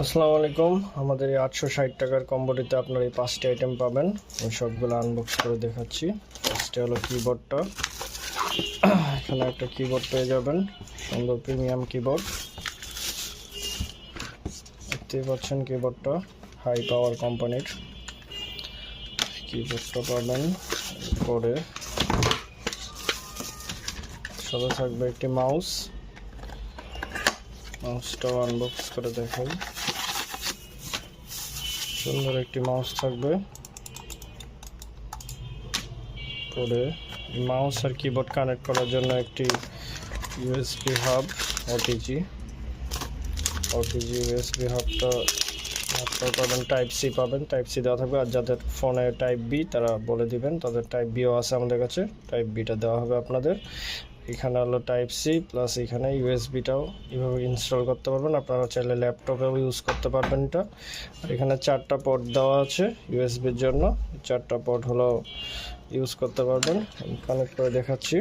আসসালামু আলাইকুম। আমাদের এই 860 টাকার কম্বোটিতে আপনার এই 5টি আইটেম পাবেন। আমি সবগুলো আনবক্স করে দেখাচ্ছি। ফার্স্টে হলো কিবোর্ডটা। এখানে একটা কিবোর্ড পেয়ে যাবেন, সুন্দর প্রিমিয়াম কিবোর্ড। দেখতেই পাচ্ছেন কিবোর্ডটা হাই পাওয়ার কোম্পানির কিবোর্ডটা পাবেন। পরে সাথে থাকবে একটি মাউসটাও আনবক্স করে দেখাই। সুন্দর একটি মাউস থাকবে। পরে মাউস আর কিবোর্ড কানেক্ট করার জন্য একটি ইউএসবি হাব ওটিজি ইউএসবি হাবটা আপনারা পাবেন। টাইপ সি পাবেন, টাইপ সি দেওয়া থাকবে। আর যাদের ফোনে টাইপ বি তারা বলে দিবেন, তাদের টাইপ বিও আছে আমাদের কাছে। টাইপ বিটা দেওয়া হবে আপনাদের। এখানে হলো টাইপ সি প্লাস এখানে ইউএসবিটাও এভাবে ইনস্টল করতে পারবেন। আপনারা চাইলে ল্যাপটপেও ইউজ করতে পারবেন এটা। আর এখানে 4টা পোর্ট দেওয়া আছে ইউএসবির জন্য। 4টা পোর্ট হলো ইউজ করতে পারবেন। আমি কানেক্ট করে দেখাচ্ছি।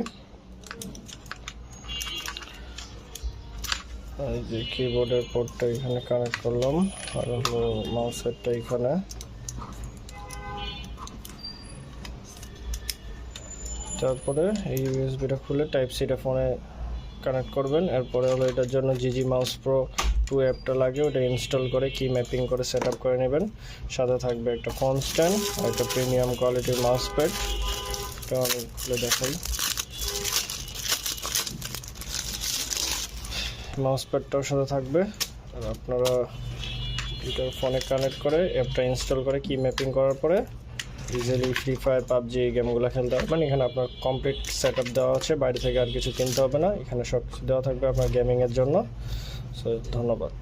এই যে কিবোর্ডের পোর্টটা এখানে কানেক্ট করলাম, আর হলো মাউসেরটা এখানে। তারপরে এই ইউএসবিটা খুলে টাইপ সিটা ফোনে কানেক্ট করবেন। এরপরে হলো এটার জন্য জিজি মাউস প্রো 2 অ্যাপটা লাগে, ওটা ইনস্টল করে কি ম্যাপিং করে সেট আপ করে নেবেন। সাথে থাকবে একটা ফোন স্ট্যান্ড আর একটা প্রিমিয়াম কোয়ালিটির মাউস প্যাড। এটা আমি খুলে দেখাই। মাউস প্যাডটাও সাথে থাকবে। আর আপনারা এটা ফোনে কানেক্ট করে অ্যাপটা ইনস্টল করে কি ম্যাপিং করার পরে ইজিলি ফ্রি ফায়ার পাবজি এই গেমগুলো খেলতে পারবেন। এখানে আপনার কমপ্লিট সেট আপ দেওয়া আছে, বাইরে থেকে আর কিছু কিনতে হবে না। এখানে সব কিছু দেওয়া থাকবে আপনার গেমিংয়ের জন্য। সো ধন্যবাদ।